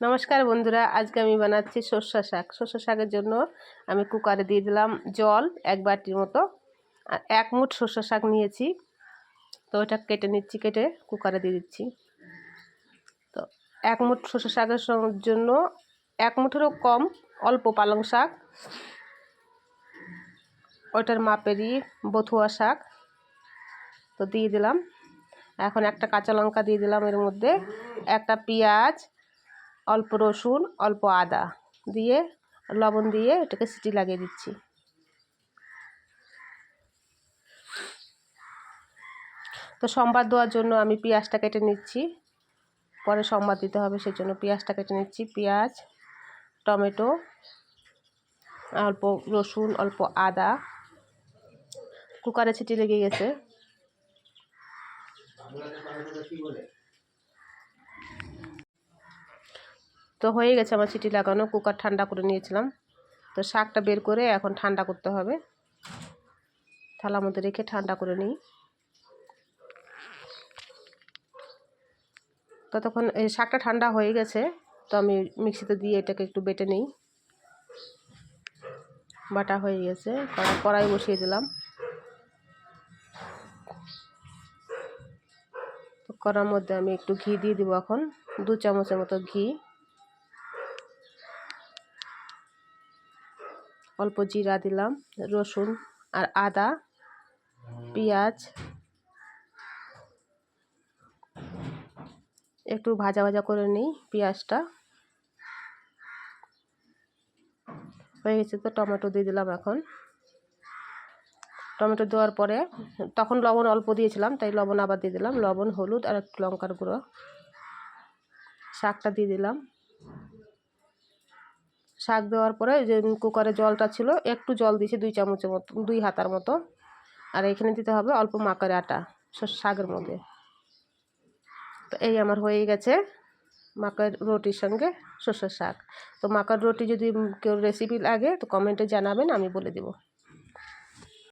নমস্কার বন্ধুরা, আজকে আমি বানাচ্ছি সর্ষে শাক। সর্ষে শাকের জন্য আমি কুকারে দিয়ে দিলাম জল 1 বাটির মতো, আর 1 মুঠ সর্ষে শাক নিয়েছি। তো এটা কেটে নিচ্ছি, কেটে কুকারে দিয়ে দিচ্ছি। তো 1 মুঠ সর্ষে শাকের জন্য 1 মুঠেরও কম অল্প পালং শাক, ওইটার মাপেরই বথুয়া শাক। তো দিয়ে দিলাম। এখন একটা কাঁচা লঙ্কা দিয়ে দিলাম, এর মধ্যে একটা পেঁয়াজ, অল্প রসুন, অল্প আদা দিয়ে লবণ দিয়ে এটাকে সিটি লাগিয়ে দিচ্ছি। তো সম্বাদ দেওয়ার জন্য আমি পেঁয়াজটা কেটে নিচ্ছি, পরে সম্বাদ দিতে হবে সেই জন্য পেঁয়াজটা কেটে নিচ্ছি। পেঁয়াজ, টমেটো, অল্প রসুন, অল্প আদা। কুকারে সিটি লেগে গেছে। তো হয়ে গেছে আমার সিটি লাগানো। কুকার ঠান্ডা করে নিয়েছিলাম। তো শাকটা বের করে এখন ঠান্ডা করতে হবে। থালার মধ্যে রেখে ঠান্ডা করে নিই। ততক্ষণ এই শাকটা ঠান্ডা হয়ে গেছে। তো আমি মিক্সিতে দিয়ে এটাকে একটু বেটে নিই। বাটা হয়ে গেছে। কড়াই বসিয়ে দিলাম। তো কড়ার মধ্যে আমি একটু ঘি দিয়ে দিব এখন, 2 চামচের মতো ঘি, অল্প জিরা দিলাম, রসুন আর আদা, পেঁয়াজ একটু ভাজা ভাজা করে নিই। পেঁয়াজটা হয়ে গেছে। তো টমেটো দিয়ে দিলাম এখন। টমেটো দেওয়ার পরে তখন লবণ অল্প দিয়েছিলাম, তাই লবণ আবার দিয়ে দিলাম। লবণ, হলুদ আর একটু লঙ্কার গুঁড়ো। শাকটা দিয়ে দিলাম। শাক দেওয়ার পরে যে কুকারে জলটা ছিল, একটু জল দিয়েছি, 2 চামচের মতো, 2 হাতার মতো। আর এখানে দিতে হবে অল্প মাকের আটা শাকের মধ্যে। তো এই আমার হয়ে গেছে মাকের রুটির সঙ্গে সর্ষের শাক। তো মাকের রুটি যদি কেউ রেসিপি লাগে তো কমেন্টে জানাবেন, আমি বলে দেব।